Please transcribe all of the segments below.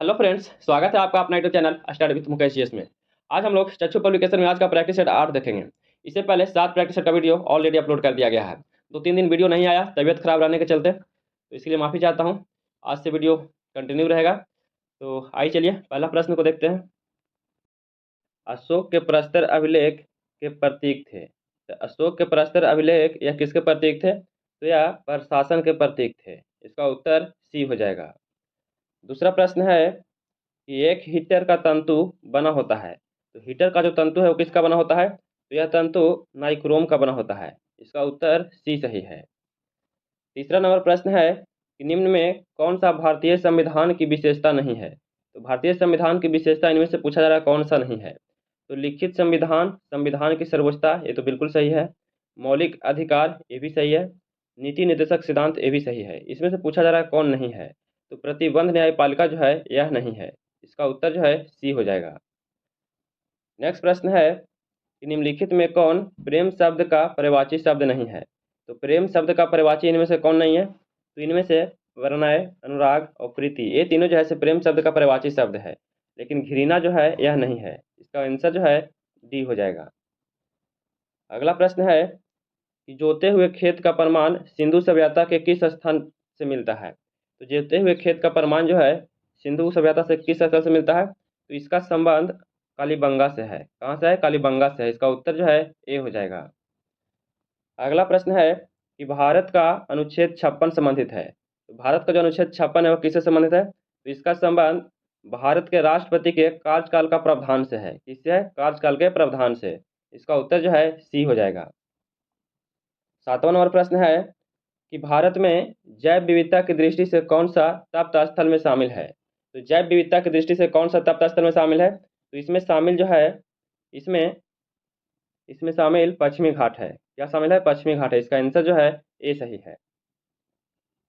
Hello friends, स्वागत है आपका अपना YouTube channel study with Mukesh GS में। आज हम लोग चक्षु पब्लिकेशन में आज का प्रैक्टिस सेट 8 देखेंगे। इससे पहले 7 प्रैक्टिस सेट का वीडियो ऑलरेडी अपलोड कर दिया गया है। 2-3 दिन वीडियो नहीं आया तबीयत खराब रहने के चलते, तो इसके लिए माफ़ी चाहता हूँ। आज से वीडियो कंटिन्यू रहेगा। तो आइए चलिए पहला प्रश्न को देखते हैं। अशोक के प्रस्तर अभिलेख के प्रतीक थे। तो अशोक के प्रस्तर अभिलेख यह किसके प्रतीक थे? तो यह प्रशासन के प्रतीक थे। इसका उत्तर सी हो जाएगा। दूसरा प्रश्न है कि एक हीटर का तंतु बना होता है। तो हीटर का जो तंतु है वो किसका बना होता है? तो यह तंतु नाइक्रोम का बना होता है। इसका उत्तर सी सही है। तीसरा नंबर प्रश्न है कि निम्न में कौन सा भारतीय संविधान की विशेषता नहीं है? तो भारतीय संविधान की विशेषता इनमें से पूछा जा रहा है कौन सा नहीं है? तो लिखित संविधान, संविधान की सर्वोच्चता, ये तो बिल्कुल सही है। मौलिक अधिकार, ये भी सही है। नीति निर्देशक सिद्धांत, ये भी सही है। इसमें से पूछा जा रहा है कौन नहीं है? तो प्रतिबंध न्यायपालिका जो है यह नहीं है। इसका उत्तर जो है सी हो जाएगा। नेक्स्ट प्रश्न है कि निम्नलिखित में कौन प्रेम शब्द का पर्यायवाची शब्द नहीं है? तो प्रेम शब्द का पर्यायवाची इनमें से कौन नहीं है? तो इनमें से प्रणय, अनुराग और प्रीति, ये तीनों जो है प्रेम शब्द का पर्यायवाची शब्द है, लेकिन घृणा जो है यह नहीं है। इसका आंसर जो है डी हो जाएगा। अगला प्रश्न है कि जोते हुए खेत का प्रमाण सिंधु सभ्यता के किस स्थान से मिलता है? तो जोते हुए खेत का प्रमाण जो है सिंधु सभ्यता से किस स्थल से मिलता है? तो इसका संबंध कालीबंगा से है। कहाँ से है? कालीबंगा से है। इसका उत्तर जो है ए हो जाएगा। अगला प्रश्न है कि भारत का अनुच्छेद 56 संबंधित है। तो भारत का जो अनुच्छेद 56 है वो किससे संबंधित है? तो इसका संबंध भारत के राष्ट्रपति के कार्यकाल का प्रावधान से है। किससे है? कार्यकाल के प्रावधान से। इसका उत्तर जो है सी हो जाएगा। 7वां नंबर प्रश्न है कि भारत में जैव विविधता की दृष्टि से कौन सा तप्त स्थल में शामिल है? तो जैव विविधता की दृष्टि से कौन सा तप्त स्थल में शामिल है? तो इसमें शामिल जो है इसमें इसमें शामिल पश्चिमी घाट है। क्या शामिल है? पश्चिमी घाट है। इसका आंसर जो है ए सही है।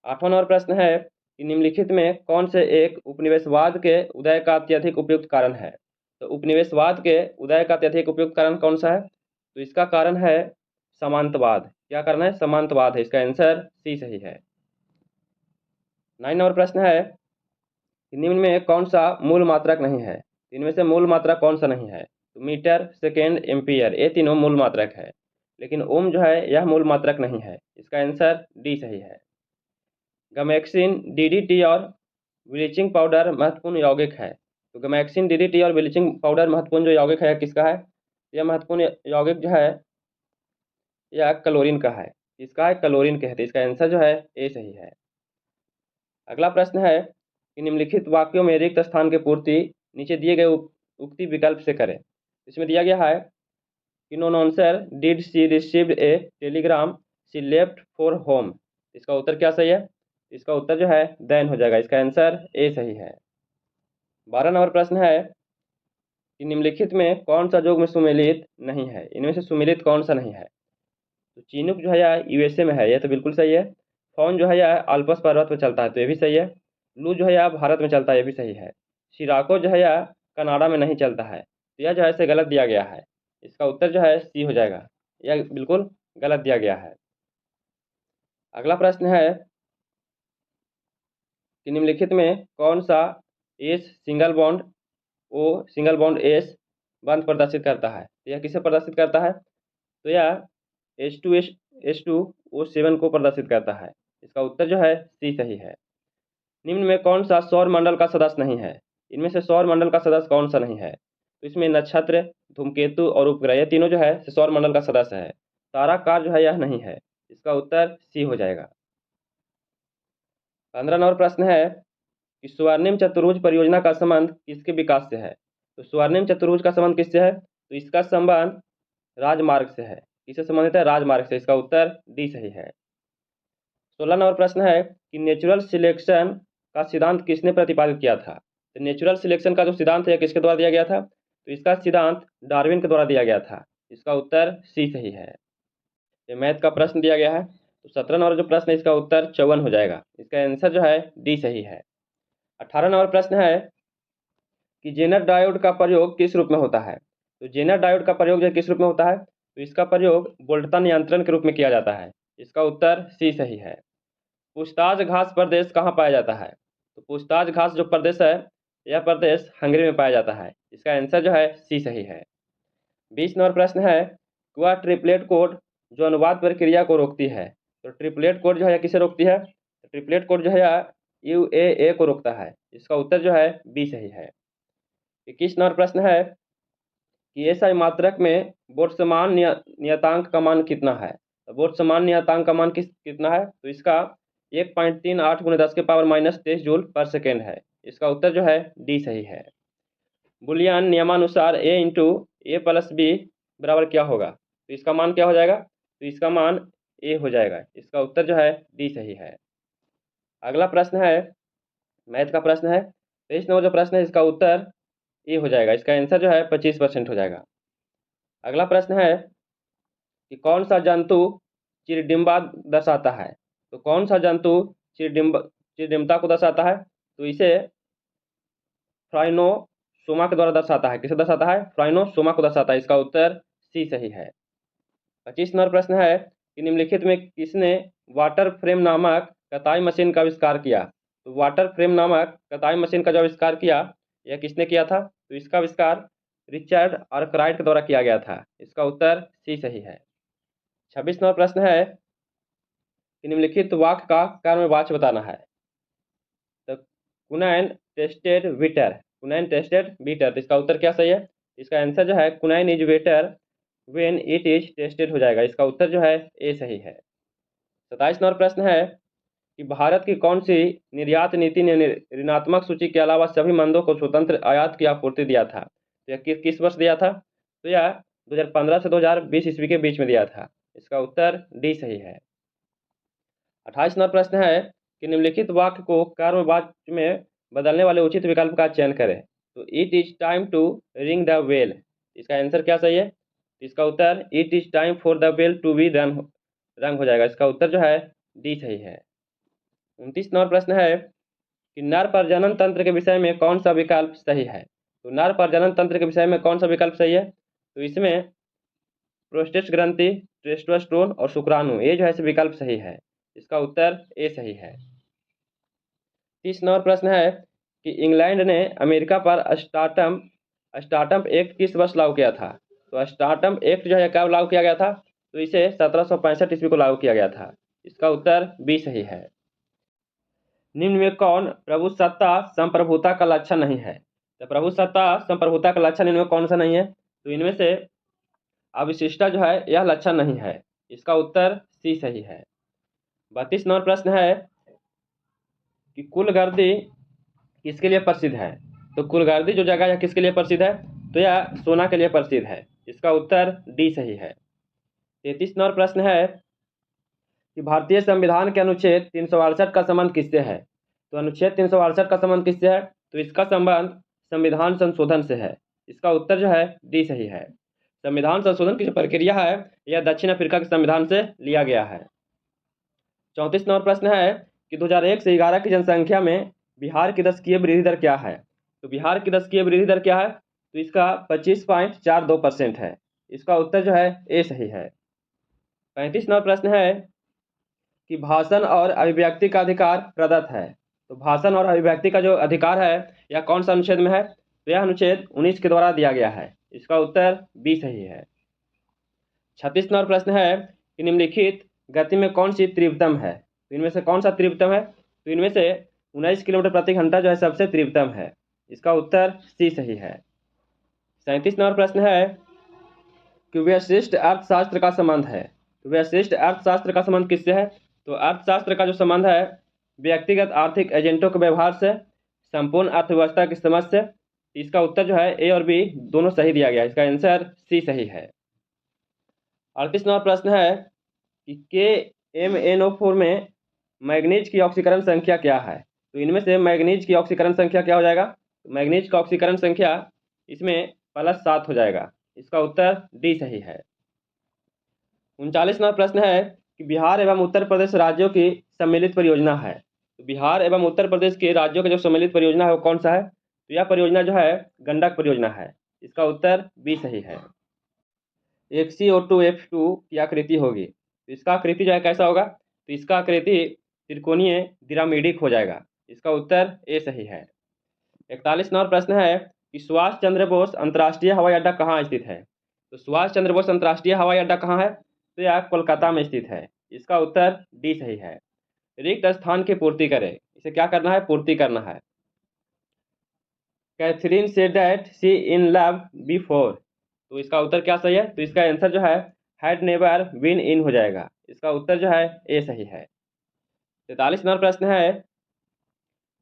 8वां नंबर प्रश्न है कि निम्नलिखित में कौन से एक उपनिवेशवाद के उदय का अत्यधिक उपयुक्त कारण है? तो उपनिवेशवाद के उदय का अत्यधिक उपयुक्त कारण कौन सा है? तो इसका कारण है सामंतवाद। क्या कारण है? सामंतवाद है। इसका आंसर सी सही है। 9 नंबर प्रश्न है कि निम्न में कौन सा मूल मात्रक नहीं है? इनमें से मूल मात्रक कौन सा नहीं है? तो मीटर, सेकेंड, एम्पियर, ये तीनों मूल मात्रक है, लेकिन ओम जो है यह मूल मात्रक नहीं है। इसका आंसर डी सही है। गैमेक्सिन, डीडीटी और ब्लीचिंग पाउडर महत्वपूर्ण यौगिक है। तो गैमेक्सिन, डीडीटी और ब्लीचिंग पाउडर महत्वपूर्ण जो यौगिक है किसका है? यह महत्वपूर्ण यौगिक जो है यह क्लोरीन का है। इसका है क्लोरीन कहते हैं। इसका आंसर जो है ए सही है। अगला प्रश्न है कि निम्नलिखित वाक्यों में रिक्त स्थान की पूर्ति नीचे दिए गए उक्ति विकल्प से करें। इसमें दिया गया है कि no answer did she received a telegram she left for home. इसका उत्तर क्या सही है? इसका उत्तर जो है देन हो जाएगा। इसका आंसर ए सही है। 12 नंबर प्रश्न है कि निम्नलिखित में कौन सा जोग में सुमेलित नहीं है? इनमें से सुमेलित कौन सा नहीं है? तो चिनूक जो है यह यूएसए में है, यह तो बिल्कुल सही है। फोन जो है यह अल्पस पर्वत पर चलता है, तो ये भी सही है। लू जो है यह भारत में चलता है, ये भी सही है। शिराको जो है यह कनाडा में नहीं चलता है, तो यह जो है इसे गलत दिया गया है। इसका उत्तर जो है सी हो जाएगा। यह बिल्कुल गलत दिया गया है। अगला प्रश्न है कि निम्नलिखित में कौन सा S single bond O single bond S बंध प्रदर्शित करता है? तो यह किसे प्रदर्शित करता है? तो यह H2O7 को प्रदर्शित करता है। इसका उत्तर जो है सी सही है। निम्न में कौन सा सौर मंडल का सदस्य नहीं है? इनमें से सौर मंडल का सदस्य कौन सा नहीं है? तो इसमें नक्षत्र, धूमकेतु और उपग्रह, ये तीनों जो है सौर मंडल का सदस्य है। ताराकार जो है यह नहीं है। इसका उत्तर सी हो जाएगा। 15 नंबर प्रश्न है कि स्वर्णिम चतुर्भुज परियोजना का संबंध किसके विकास से है? तो स्वर्णिम चतुर्भुज का संबंध किससे है? तो इसका संबंध राजमार्ग से है। किससे संबंधित है? राजमार्ग से। इसका उत्तर डी सही है। 16 नंबर प्रश्न है कि नेचुरल सिलेक्शन का सिद्धांत किसने प्रतिपादित किया था? तो नेचुरल सिलेक्शन का जो सिद्धांत है किसके द्वारा दिया गया था? तो इसका सिद्धांत डार्विन के द्वारा दिया गया था। इसका उत्तर सी सही है। ये मैथ का प्रश्न दिया गया है। तो 17 नंबर जो प्रश्न है इसका उत्तर 54 हो जाएगा। इसका आंसर जो है डी सही है। 18 नंबर प्रश्न है कि जेनर डायोड का प्रयोग किस रूप में होता है? तो जेनर डायोड का प्रयोग जो किस रूप में होता है? तो इसका प्रयोग वोल्टता नियंत्रण के रूप में किया जाता है। इसका उत्तर सी सही है। पूछताछ घास प्रदेश कहाँ पाया जाता है? तो पूछताछ घास जो प्रदेश है यह प्रदेश हंगरी में पाया जाता है। इसका आंसर जो है सी सही है। 20 नंबर प्रश्न है, वह ट्रिपलेट कोड जो अनुवाद प्रक्रिया को रोकती है। तो ट्रिपलेट कोड जो है किसे रोकती है? तो ट्रिपलेट कोड जो है UAA को रोकता है। इसका उत्तर जो है बी सही है। 21 नंबर प्रश्न है कि एसआई मात्रक में बोल्ट्जमान नियतांक का मान कितना है। तो बोल्ट्जमान नियतांक का मान कितना है? तो इसका 1.38 × 10⁻³ जूल पर सेकेंड है। इसका उत्तर जो है डी सही है। बुलियन नियमानुसार a × a+b बराबर क्या होगा? तो इसका मान क्या हो जाएगा? तो इसका मान a हो जाएगा। इसका उत्तर जो है डी सही है। अगला प्रश्न है मैथ का प्रश्न है। 23 नंबर जो प्रश्न है इसका उत्तर ए हो जाएगा। इसका आंसर जो है 25% हो जाएगा। अगला प्रश्न है कि कौन सा जंतु चिरडिम्बा दर्शाता है। तो कौन सा जंतु चिरडिम्बता को दर्शाता है? तो इसे फ्राइनोसोमा के द्वारा दर्शाता है। किसे दर्शाता है? फ्राइनोसोमा को दर्शाता है। इसका उत्तर सी सही है। 25 नंबर प्रश्न है कि निम्नलिखित में किसने वाटर फ्रेम नामक कताई मशीन का आविष्कार किया। तो वाटर फ्रेम नामक कताई मशीन का जो आविष्कार किया यह किसने किया था? तो इसका आविष्कार रिचर्ड आर्कराइट के द्वारा किया गया था। इसका उत्तर सी सही है। 26 नंबर प्रश्न है कि निम्नलिखित वाक्य का कर्मवाच्य बताना है। तो कुनैन टेस्टेड विटर, कुनैन टेस्टेड विटर, तो इसका उत्तर क्या सही है? इसका आंसर जो है quinine is bitter when it is tasted हो जाएगा। इसका उत्तर जो है ए सही है। 27 नंबर प्रश्न है कि भारत की कौन सी निर्यात नीति ने ऋणात्मक सूची के अलावा सभी मंदों को स्वतंत्र आयात की आपूर्ति दिया था। तो यह किस वर्ष दिया था? तो यह 2015 से 2020 ईस्वी के बीच में दिया था। इसका उत्तर डी सही है। 28 नंबर प्रश्न है कि निम्नलिखित वाक्य को कर्मवाच्य में बदलने वाले उचित विकल्प का चयन करें। तो it is time to ring the bell, इसका आंसर क्या सही है? इसका उत्तर it is time for the bell to be rung हो जाएगा। इसका उत्तर जो है डी सही है। 29 नंबर प्रश्न है कि नर प्रजनन तंत्र के विषय में कौन सा विकल्प सही है। तो नर प्रजनन तंत्र के विषय में कौन सा विकल्प सही है? तो इसमें प्रोस्टेट ग्रंथि, टेस्टोस्टेरोन और शुक्राणु, ये जो है विकल्प सही है। इसका उत्तर ए सही है। 30 नंबर प्रश्न है कि इंग्लैंड ने अमेरिका पर स्टार्टअप एक्ट किस वर्ष लागू किया था। तो स्टार्टअप एक्ट जो है कब लागू किया गया था? तो इसे 1765 ईस्वी को लागू किया गया था। इसका उत्तर बी सही है। निम्न में कौन प्रभुसत्ता संप्रभुता का लक्षण नहीं है। तो प्रभुसत्ता संप्रभुता का लक्षण इनमें कौन सा नहीं है? तो इनमें से अविशिष्टा जो है यह लक्षण नहीं है। इसका उत्तर सी सही है। 32 नंबर प्रश्न है कि कुलगर्दी किसके लिए प्रसिद्ध है। तो कुलगर्दी जो जगह है किसके लिए प्रसिद्ध है? तो यह सोना के लिए प्रसिद्ध है। इसका उत्तर डी सही है। 33 नंबर प्रश्न है कि भारतीय संविधान के अनुच्छेद 368 का संबंध किससे है। तो अनुच्छेद 368 का संबंध किससे है? तो इसका संबंध संविधान संशोधन से है। इसका उत्तर जो है डी सही है। संविधान संशोधन की जो प्रक्रिया है यह दक्षिण अफ्रीका के संविधान से लिया गया है। 34 नंबर प्रश्न है कि 2001 से 11 की जनसंख्या में बिहार की दशकीय वृद्धि दर क्या है। तो बिहार की दशकीय वृद्धि दर क्या है? तो इसका 25.42% है। इसका उत्तर जो है ए सही है। 35 नंबर प्रश्न है कि भाषण और अभिव्यक्ति का अधिकार प्रदत्त है। तो भाषण और अभिव्यक्ति का जो अधिकार है यह कौन सा अनुच्छेद में है? तो यह अनुच्छेद 19 के द्वारा दिया गया है। इसका उत्तर बी सही है। 36 नंबर प्रश्न है कि निम्नलिखित गति में कौन सी तीव्रतम है। तो इनमें से कौन सा तीव्रतम है? तो इनमें से 19 किलोमीटर प्रति घंटा जो है सबसे तीव्रतम है। इसका उत्तर सी सही है। 37 नंबर प्रश्न है कि व्यष्टि अर्थशास्त्र का संबंध है। तो व्यष्टि अर्थशास्त्र का संबंध किससे है? तो अर्थशास्त्र का जो संबंध है व्यक्तिगत आर्थिक एजेंटों के व्यवहार से, संपूर्ण अर्थव्यवस्था की समझ से। इसका उत्तर जो है ए और बी दोनों सही दिया गया है। इसका आंसर सी सही है। 38 नंबर प्रश्न है कि KMnO4 में मैग्नीज की ऑक्सीकरण संख्या क्या है। तो इनमें से मैग्नीज की ऑक्सीकरण संख्या क्या हो जाएगा? तो मैग्नीज का ऑक्सीकरण संख्या इसमें +7 हो जाएगा। इसका उत्तर डी सही है। 39 नंबर प्रश्न है कि बिहार एवं उत्तर प्रदेश राज्यों की सम्मिलित परियोजना है। तो बिहार एवं उत्तर प्रदेश के राज्यों की जो सम्मिलित परियोजना है वो कौन सा है? तो यह परियोजना जो है गंडक परियोजना है। इसका उत्तर बी सही है। एक CO2F2 की आकृति होगी। तो इसका आकृति जो है कैसा होगा? तो इसका आकृति त्रिकोणीय पिरामिडिक हो जाएगा। इसका उत्तर ए सही है। 41 नंबर प्रश्न है कि सुभाष चंद्र बोस अंतर्राष्ट्रीय हवाई अड्डा कहाँ स्थित है। तो सुभाष चंद्र बोस अंतर्राष्ट्रीय हवाई अड्डा कहाँ है, तो यह कोलकाता में स्थित है। इसका उत्तर डी सही है। रिक्त स्थान की पूर्ति करें, इसे क्या करना है, पूर्ति करना है। Catherine said that she in love before, तो इसका उत्तर क्या सही है, तो इसका आंसर जो है हैड नेवर बीन इन हो जाएगा। इसका उत्तर जो है ए सही है। 43 नंबर प्रश्न है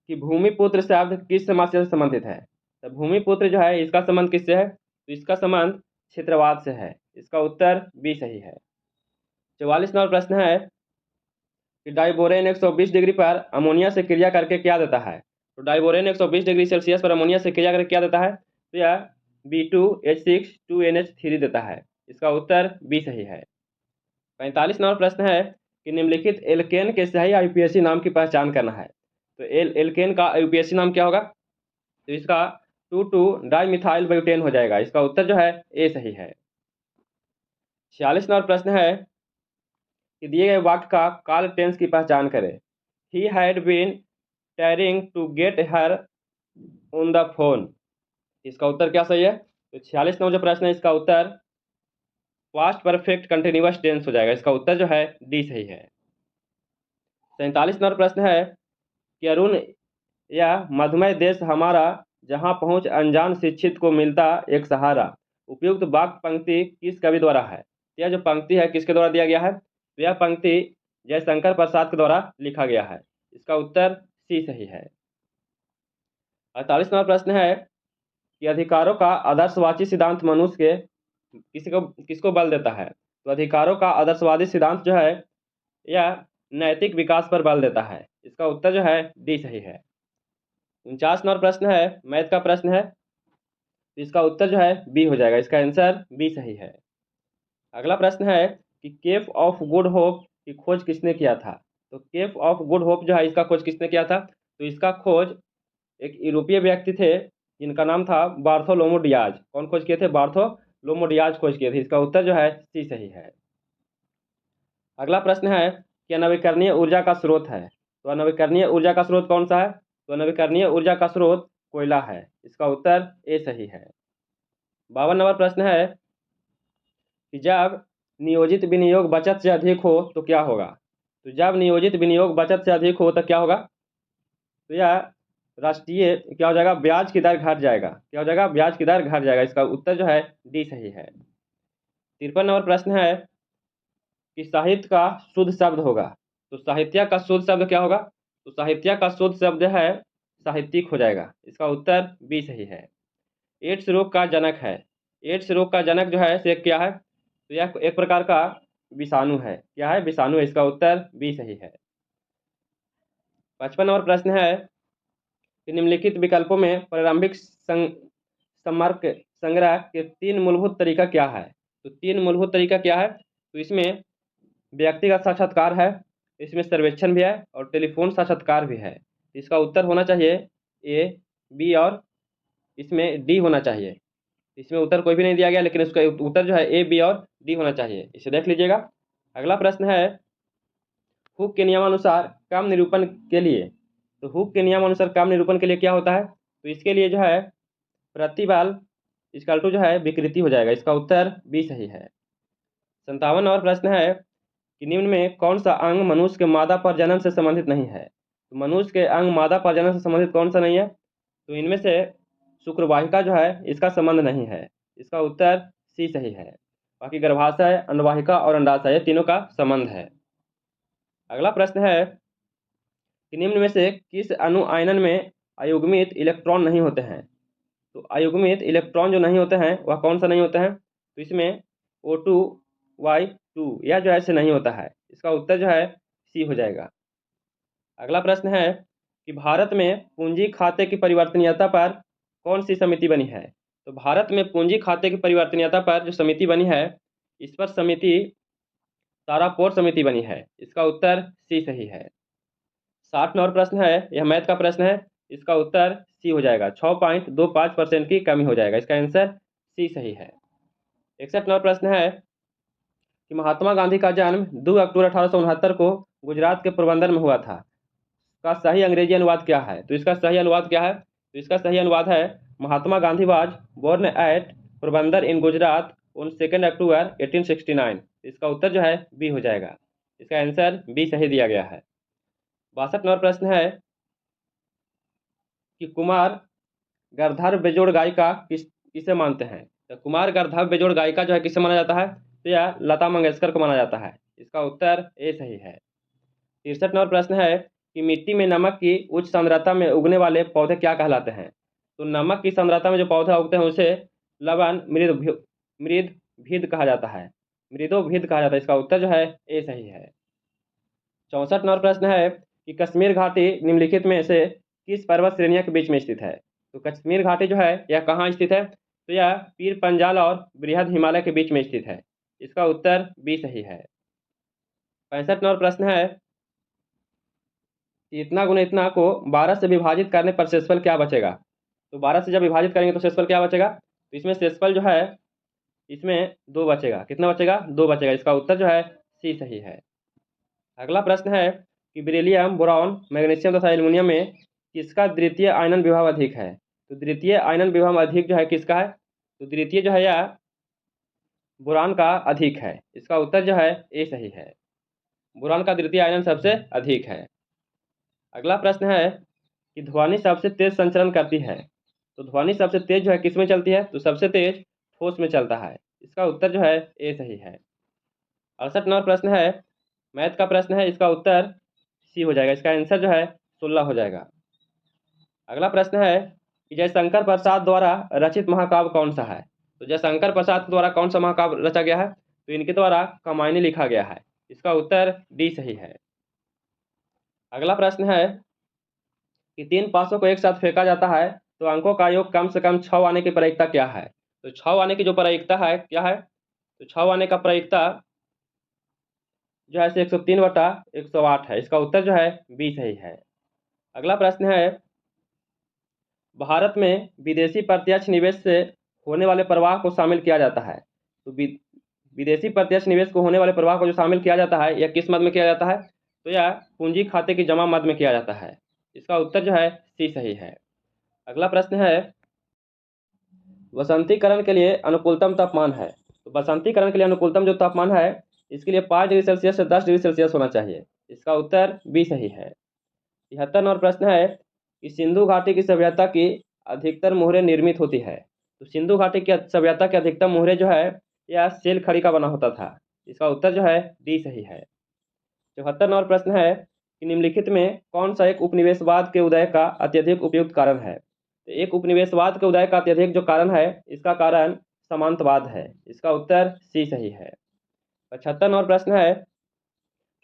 कि भूमिपुत्र शब्द किस समाज से संबंधित है। तो भूमिपुत्र जो है इसका संबंध किससे है, तो इसका संबंध क्षेत्रवाद से है। इसका उत्तर बी सही है। 44 नंबर प्रश्न है कि डाइबोरेन 120 डिग्री पर अमोनिया से क्रिया करके क्या देता है। तो डाइबोरेन 120 डिग्री सेल्सियस पर अमोनिया से क्रिया करके क्या देता है, तो यह B2H6 2NH3 देता है। इसका उत्तर बी सही है। 45 नंबर प्रश्न है कि निम्नलिखित एल्केन के सही आईयूपीएसी नाम की पहचान करना है। तो एल्केन का आईयूपीएसी नाम क्या होगा, तो इसका 2,2-डाइमिथाइल ब्यूटेन हो जाएगा। इसका उत्तर जो है ए सही है। 46 नंबर प्रश्न है कि दिए गए वाक्य का काल टेंस की पहचान करें। He had been trying to get her on the phone, इसका उत्तर क्या सही है, तो 46 नंबर जो प्रश्न है इसका उत्तर पास्ट परफेक्ट कंटिन्यूअस टेंस हो जाएगा। इसका उत्तर जो है डी सही है। 47 नंबर प्रश्न है कि अरुण या मधुमेह देश हमारा, जहां पहुंच अनजान शिक्षित को मिलता एक सहारा, उपयुक्त वाक्य पंक्ति किस कवि द्वारा है। यह जो पंक्ति है किसके द्वारा दिया गया है, तो यह पंक्ति जयशंकर प्रसाद के द्वारा लिखा गया है। इसका उत्तर सी सही है। 48 नंबर प्रश्न है कि अधिकारों का आदर्शवादी सिद्धांत मनुष्य के किसको बल देता है। तो अधिकारों का आदर्शवादी सिद्धांत जो है यह नैतिक विकास पर बल देता है। इसका उत्तर जो है डी सही है। 49 नंबर प्रश्न है, मैथ का प्रश्न है, इसका उत्तर जो है बी हो जाएगा। इसका आंसर बी सही है। अगला प्रश्न है कि केफ ऑफ गुड होप की खोज किसने किया था। तो केफ ऑफ गुड होप जो है इसका खोज किसने किया था, तो इसका खोज एक यूरोपीय व्यक्ति थे जिनका नाम था बार्थोलोमो डियाज। कौन खोज किए थे, बार्थोलोमो डियाज खोज किए थे। इसका उत्तर जो है सी सही है। अगला प्रश्न है कि नवीकरणीय ऊर्जा का स्रोत है। तो नवीकरणीय ऊर्जा का स्रोत कौन सा है, तो नवीकरणीय ऊर्जा का स्रोत कोयला है। इसका उत्तर ए सही है। 52 नंबर प्रश्न है कि जब नियोजित विनियोग बचत से अधिक हो तो क्या होगा। तो जब नियोजित विनियोग बचत से अधिक हो तो क्या होगा, तो यह राष्ट्रीय क्या हो जाएगा, ब्याज की दर घट जाएगा। क्या हो जाएगा, ब्याज की दर घट जाएगा। इसका उत्तर जो है डी सही है। 53 नंबर प्रश्न है कि साहित्य का शुद्ध शब्द होगा। तो साहित्य का शुद्ध शब्द क्या होगा, तो साहित्य का शुद्ध शब्द है साहित्यिक हो जाएगा। इसका उत्तर बी सही है। एड्स रोग का जनक है। एड्स रोग का जनक जो है से क्या है, तो यह एक प्रकार का विषाणु है। क्या है, विषाणु है। इसका उत्तर बी सही है। 55 नंबर प्रश्न है कि निम्नलिखित विकल्पों में प्रारंभिक संपर्क संग्रह के 3 मूलभूत तरीका क्या है। तो 3 मूलभूत तरीका क्या है, तो इसमें व्यक्तिगत साक्षात्कार है, इसमें सर्वेक्षण भी है और टेलीफोन साक्षात्कार भी है। इसका उत्तर होना चाहिए ए, बी और इसमें डी होना चाहिए। इसमें उत्तर कोई भी नहीं दिया गया, लेकिन इसका उत्तर जो है ए, बी और डी होना चाहिए। इसे देख लीजिएगा। अगला प्रश्न है हुक के नियमानुसार काम निरूपण के लिए। तो हुक के नियमानुसार काम निरूपण के लिए क्या होता है, तो इसके लिए जो है प्रतिबल इसका जो है विकृति हो जाएगा। इसका उत्तर बी सही है। 57 नंबर प्रश्न है कि निम्न में कौन सा अंग मनुष्य के मादा प्रजनन से संबंधित नहीं है। तो मनुष्य के अंग मादा प्रजनन से संबंधित कौन सा नहीं है, तो इनमें से शुक्रवाहिका जो है इसका संबंध नहीं है। इसका उत्तर सी सही है। बाकी गर्भाशय, अंडवाहिका और अंडाशय तीनों का संबंध है। अगला प्रश्न है कि निम्न में से किस अणु आयनन में अयुग्मित इलेक्ट्रॉन नहीं होते हैं। तो अयुग्मित इलेक्ट्रॉन जो नहीं होते हैं वह कौन सा नहीं होता है, तो इसमें O2Y2 यह जो है से नहीं होता है। इसका उत्तर जो है सी हो जाएगा। अगला प्रश्न है कि भारत में पूंजी खाते की परिवर्तनीयता पर कौन सी समिति बनी है। तो भारत में पूंजी खाते की परिवर्तनीयता पर जो समिति बनी है इस पर समिति तारापोर समिति बनी है। इसका उत्तर सी सही है। 60 नंबर प्रश्न है, यह मैथ का प्रश्न है। इसका उत्तर सी हो जाएगा। 6.25% की कमी हो जाएगा। इसका आंसर सी सही है। 61 नंबर प्रश्न है कि महात्मा गांधी का जन्म 2 अक्टूबर 1869 को गुजरात के पोरबंदर में हुआ था। का सही अंग्रेजी अनुवाद क्या है, तो इसका सही अनुवाद क्या है, तो इसका सही अनुवाद है Mahatma Gandhi was born at Porbandar in Gujarat on 2 October 1869। इसका उत्तर जो है बी हो जाएगा। इसका आंसर बी सही दिया गया है। 62 नंबर प्रश्न है कि कुमार गंधर्व बेजोड़ गायिका किसे मानते हैं। तो कुमार गंधर्व बेजोड़ गायिका जो है किसे माना जाता है, तो यह लता मंगेशकर को माना जाता है। इसका उत्तर ए सही है। 63 नंबर प्रश्न है कि मिट्टी में नमक की उच्च सांद्रता में उगने वाले पौधे क्या कहलाते हैं। तो नमक की सांद्रता में जो पौधे उगते हैं उसे लवण मृदभीद कहा जाता है, मृदोभीद कहा जाता है। इसका उत्तर जो है ए सही है। 64 नंबर प्रश्न है कि कश्मीर घाटी निम्नलिखित में से किस पर्वत श्रेणियों के बीच में स्थित है। तो कश्मीर घाटी जो है यह कहाँ स्थित है, तो यह पीर पंजाल और बृहद हिमालय के बीच में स्थित है। इसका उत्तर बी सही है। 65 नंबर प्रश्न है कि इतना गुना इतना को 12 से विभाजित करने पर शेषफल क्या बचेगा। तो 12 से जब विभाजित करेंगे तो शेषफल क्या बचेगा, तो इसमें शेषफल जो है इसमें 2 बचेगा। कितना बचेगा, 2 बचेगा। इसका उत्तर जो है सी सही है। अगला प्रश्न है कि बेरिलियम, बोरॉन, मैग्नीशियम तथा एल्युमिनियम में किसका द्वितीय आयनन विभव अधिक है। तो द्वितीय आयनन विभव अधिक जो है किसका है, तो द्वितीय जो है यह बोरान का अधिक है। इसका उत्तर जो है ए सही है। बोरान का द्वितीय आयनन सबसे अधिक है। अगला प्रश्न है कि ध्वनि सबसे तेज संचरण करती है। तो ध्वनि सबसे तेज जो है किस में चलती है, तो सबसे तेज ठोस में चलता है। इसका उत्तर जो है ए सही है। 68 नंबर प्रश्न है मैथ का प्रश्न है, इसका उत्तर सी हो जाएगा। इसका आंसर जो है 16 हो जाएगा। अगला प्रश्न है कि जयशंकर प्रसाद द्वारा रचित महाकाव्य कौन सा है। तो जयशंकर प्रसाद द्वारा कौन सा महाकाव्य रचा गया है, तो इनके द्वारा कामायनी लिखा गया है। इसका उत्तर डी सही है। अगला प्रश्न है कि 3 पासों को एक साथ फेंका जाता है तो अंकों का योग कम से कम 6 आने की प्रायिकता क्या है। तो 6 आने की जो प्रायिकता है क्या है, तो 6 आने का प्रायिकता जो है 103/108 है। इसका उत्तर जो है बी सही है। अगला प्रश्न है भारत में विदेशी प्रत्यक्ष निवेश से होने वाले प्रवाह को शामिल किया जाता है। तो विदेशी प्रत्यक्ष निवेश को होने वाले प्रवाह को जो शामिल किया जाता है यह किस मद में किया जाता है, तो यह पूंजी खाते की जमा मद में किया जाता है। इसका उत्तर जो है सी सही है। अगला प्रश्न है वसंतीकरण के लिए अनुकूलतम तापमान है। तो वसंतीकरण के लिए अनुकूलतम जो तापमान है इसके लिए 5 डिग्री सेल्सियस से 10 डिग्री सेल्सियस होना चाहिए। इसका उत्तर बी सही है। 73 नंबर प्रश्न है कि सिंधु घाटी की सभ्यता की अधिकतर मोहरें निर्मित होती है। तो सिंधु घाटी की सभ्यता के अधिकतर मोहरें जो है यह सेल खड़ी का बना होता था। इसका उत्तर जो है डी सही है। 74 नंबर प्रश्न है कि निम्नलिखित में कौन सा एक उपनिवेशवाद के उदय का अत्यधिक उपयुक्त कारण है। तो एक उपनिवेशवाद के उदय का अत्यधिक जो कारण है इसका कारण सामंतवाद है। इसका उत्तर सी सही है। 75 नंबर प्रश्न है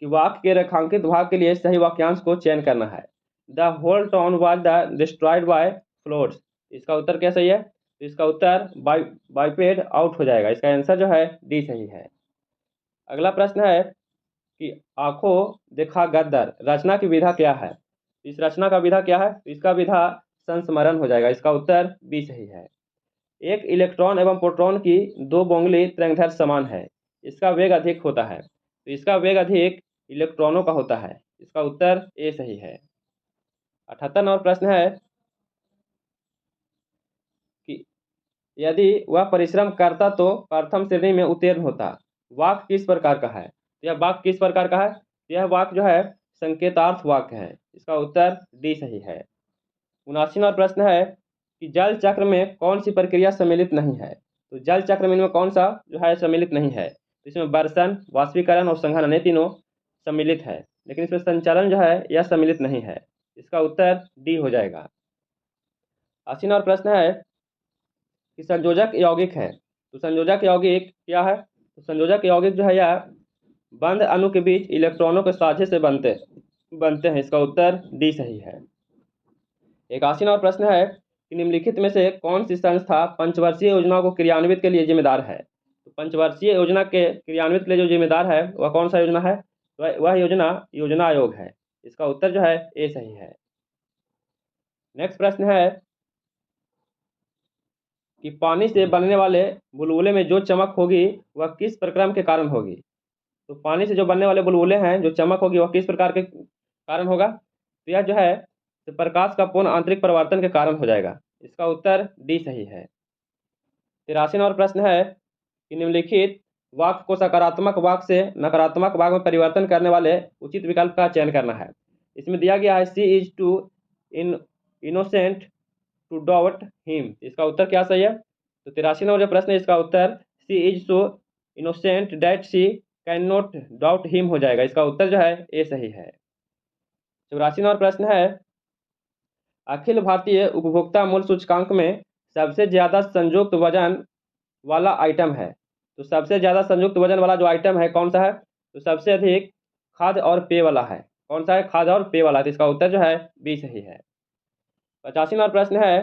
कि वाक्य के रेखांकित भाग के लिए सही वाक्यांश को चयन करना है। The whole town was destroyed by floods. इसका उत्तर क्या सही है, तो इसका उत्तर बाइपेड आउट हो जाएगा। इसका आंसर जो है डी सही है। अगला प्रश्न है कि आंखों देखा गद्दर रचना की विधा क्या है। इस रचना का विधा क्या है, तो इसका विधा संस्मरण हो जाएगा। इसका उत्तर बी सही है। एक इलेक्ट्रॉन एवं प्रोटॉन की 2 बोंगली तरंगदैर्घ्य समान है, इसका वेग अधिक होता है। तो इसका वेग अधिक इलेक्ट्रॉनों का होता है। इसका उत्तर ए सही है। 78 नंबर प्रश्न है कि यदि वह परिश्रम करता तो प्रथम श्रेणी में उत्तीर्ण होता। वाक्य किस प्रकार का है, तो यह वाक्य किस प्रकार का है, यह वाक्य जो है संकेतार्थ वाक्य है। इसका उत्तर डी सही है। 79 नंबर प्रश्न है कि जल चक्र में कौन सी प्रक्रिया सम्मिलित नहीं है। तो जल चक्र में इनमें कौन सा जो है सम्मिलित नहीं है, तो इसमें बर्सन, वाष्पीकरण और संघनन ये तीनों सम्मिलित है, लेकिन इसमें संचालन जो है यह सम्मिलित नहीं है। इसका उत्तर डी हो जाएगा। 80 नंबर प्रश्न है कि संयोजक यौगिक है। तो संयोजक यौगिक क्या है, तो संयोजक यौगिक जो है यह बंध अणु के बीच इलेक्ट्रॉनों के साझे से बनते हैं। इसका उत्तर डी सही है। 81 नंबर प्रश्न है कि निम्नलिखित में से कौन सी संस्था पंचवर्षीय योजना को क्रियान्वित के लिए जिम्मेदार है। तो पंचवर्षीय योजना के क्रियान्वित के लिए जो जिम्मेदार है वह कौन सा योजना है, वह योजना आयोग है। इसका उत्तर जो है ए सही है। नेक्स्ट प्रश्न है कि पानी से बनने वाले बुलबुले में जो चमक होगी वह किस प्रक्रम के कारण होगी। तो पानी से जो बनने वाले बुलबुले हैं जो चमक होगी वह किस प्रकार के कारण होगा, तो यह जो है तो प्रकाश का पूर्ण आंतरिक परिवर्तन के कारण हो जाएगा। इसका उत्तर डी सही है। 83 नंबर प्रश्न है कि निम्नलिखित वाक्य को सकारात्मक वाक्य से नकारात्मक वाक्य में परिवर्तन करने वाले उचित विकल्प का चयन करना है। इसमें दिया गया है she is too innocent to doubt him. इसका उत्तर क्या सही है? तो 83 नंबर जो प्रश्न है इसका उत्तर she is so innocent that she can not doubt him हो जाएगा। इसका उत्तर जो है ए सही है। 84 नंबर प्रश्न है अखिल भारतीय उपभोक्ता मूल्य सूचकांक में सबसे ज्यादा संयुक्त वजन वाला आइटम है। तो सबसे ज्यादा संयुक्त वजन वाला जो आइटम है कौन सा है? तो सबसे अधिक खाद्य और पेय वाला है। कौन सा है? खाद्य और पेय वाला। तो इसका उत्तर जो है बी सही है। 85 नंबर प्रश्न है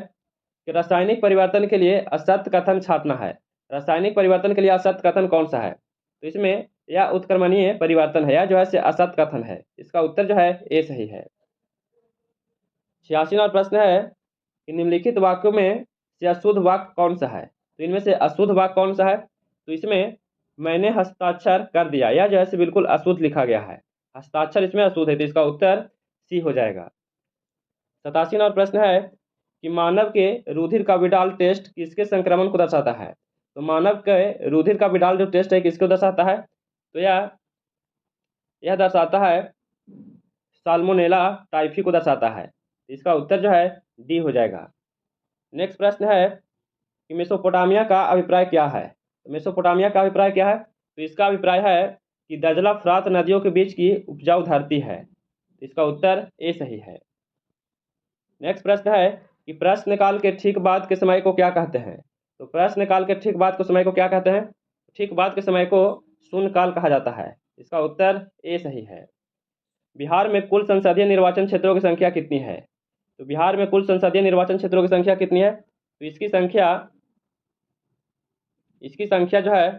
कि रासायनिक परिवर्तन के लिए असत्य कथन छापना है। रासायनिक परिवर्तन के लिए असत्य कथन कौन सा है? तो इसमें यह उत्क्रमणीय परिवर्तन है, या जो है से असत्य कथन है। इसका उत्तर जो है ए सही है। 86 नंबर प्रश्न है कि निम्नलिखित वाक्यों में से अशुद्ध वाक्य कौन सा है? तो इनमें से अशुद्ध वाक्य कौन सा है? तो इसमें मैंने हस्ताक्षर कर दिया, या जो है से बिल्कुल अशुद्ध लिखा गया है। हस्ताक्षर इसमें अशुद्ध है, तो इसका उत्तर सी हो जाएगा। 87 नंबर प्रश्न है कि मानव के रुधिर का विडाल टेस्ट किसके संक्रमण को दर्शाता है? तो मानव के रुधिर का विडाल जो टेस्ट है किसको दर्शाता है? तो यह दर्शाता है साल्मोनेला टाइफी को दर्शाता है। इसका उत्तर जो है डी हो जाएगा। नेक्स्ट प्रश्न है कि मेसोपोटामिया का अभिप्राय क्या है? तो मेसोपोटामिया का अभिप्राय क्या है? तो इसका अभिप्राय है कि दजला फरात नदियों के बीच की उपजाऊ धरती है। इसका उत्तर ए सही है। नेक्स्ट प्रश्न है कि प्रश्नकाल के ठीक बाद के समय को क्या कहते हैं? तो प्रश्नकाल के ठीक बाद के समय को क्या कहते हैं? ठीक बाद के समय को शून्यकाल कहा जाता है। इसका उत्तर ए सही है। बिहार में कुल संसदीय निर्वाचन क्षेत्रों की संख्या कितनी है? तो बिहार में कुल संसदीय निर्वाचन क्षेत्रों की संख्या कितनी है? तो इसकी संख्या जो है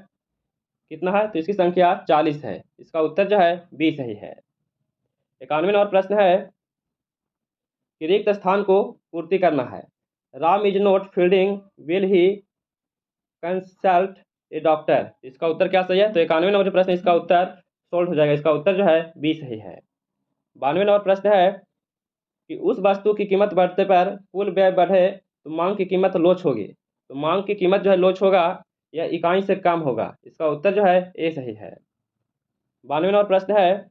कितना है? तो इसकी संख्या 40 है। इसका उत्तर जो है बी सही है। 91 नंबर प्रश्न है कि रिक्त स्थान को पूर्ति करना है। Ram is not fielding, will he consult A doctor. इसका उत्तर क्या सही है? तो 91 नंबर प्रश्न इसका उत्तर सोल्व हो जाएगा। इसका उत्तर जो है बी सही है। 92 नंबर प्रश्न है कि उस वस्तु की कीमत बढ़ते पर कुल व्यय बढ़े तो मांग की कीमत लोच होगी। तो मांग की कीमत जो है लोच होगा या इकाई से कम होगा। इसका उत्तर जो है ए सही है। 92 नंबर प्रश्न है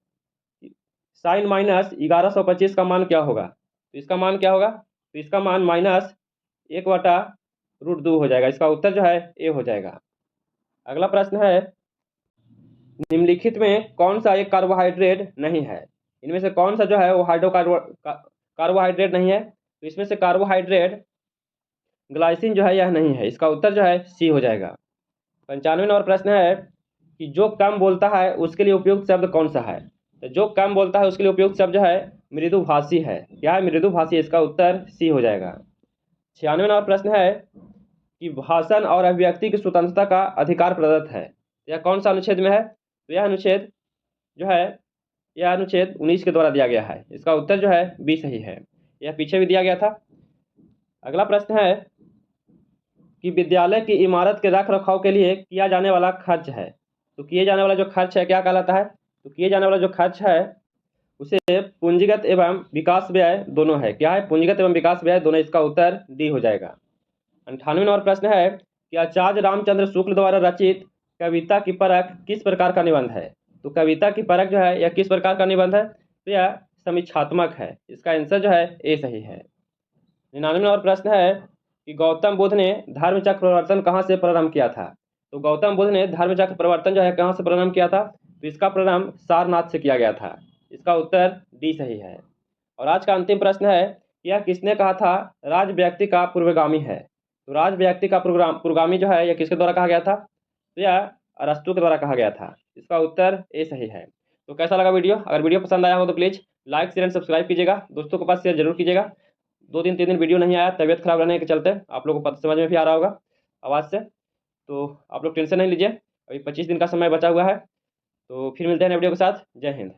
साइन माइनस 1125 का मान क्या होगा? तो इसका मान क्या होगा? तो इसका मान -1/√2 हो जाएगा। इसका उत्तर जो है ए हो जाएगा। अगला प्रश्न है निम्नलिखित में कौन सा एक कार्बोहाइड्रेट नहीं है? इनमें से कौन सा जो है वो कार्बोहाइड्रेट नहीं है? तो इसमें से कार्बोहाइड्रेट ग्लाइसिन जो है यह नहीं है। इसका उत्तर जो है सी हो जाएगा। 95 नंबर प्रश्न है कि जो कम बोलता है उसके लिए उपयुक्त शब्द कौन सा है? तो जो कम बोलता है उसके लिए उपयुक्त शब्द जो है मृदुभाषी है। क्या है? मृदुभाषी। इसका उत्तर सी हो जाएगा। 96 नंबर प्रश्न है कि भाषण और अभिव्यक्ति की स्वतंत्रता का अधिकार प्रदत्त है। यह कौन सा अनुच्छेद में है? तो यह अनुच्छेद जो है यह अनुच्छेद 19 के द्वारा दिया गया है। इसका उत्तर जो है बी सही है। यह पीछे भी दिया गया था। अगला प्रश्न है कि विद्यालय की इमारत के रख रखाव के लिए किया जाने वाला खर्च है। तो किए जाने वाला जो खर्च है क्या कहलाता है? तो किए जाने वाला जो खर्च है उसे पूंजीगत एवं विकास व्यय दोनों है। क्या है? पूंजीगत एवं विकास व्यय दोनों। इसका उत्तर डी हो जाएगा। 98 नंबर प्रश्न है कि आचार्य रामचंद्र शुक्ल द्वारा रचित कविता की परख किस प्रकार का निबंध है? तो कविता की परख जो है यह किस प्रकार का निबंध है? तो यह समीक्षात्मक है। इसका आंसर जो है ए सही है। 99 नंबर प्रश्न है कि गौतम बुद्ध ने धर्मचक्र प्रवर्तन कहाँ से प्रारंभ किया था? तो गौतम बुद्ध ने धर्मचक्र प्रवर्तन जो है कहाँ से प्रारंभ किया था? तो इसका प्रारंभ सारनाथ से किया गया था। इसका उत्तर डी सही है। और आज का अंतिम प्रश्न है यह किसने कहा था राज व्यक्ति का पूर्वगामी है? तो राज व्यक्ति का पूर्वगामी जो है यह किसके द्वारा कहा गया था? तो यह अरस्तु के द्वारा कहा गया था। इसका उत्तर ए सही है। तो कैसा लगा वीडियो? अगर वीडियो पसंद आया हो तो please like share and subscribe कीजिएगा। दोस्तों के पास शेयर जरूर कीजिएगा। 2-3 दिन वीडियो नहीं आया, तबीयत खराब रहने के चलते। आप लोगों को पता समझ में भी आ रहा होगा आवाज़ से। तो आप लोग टेंशन नहीं लीजिए, अभी 25 दिन का समय बचा हुआ है। तो फिर मिलते हैं नए वीडियो के साथ। जय हिंद।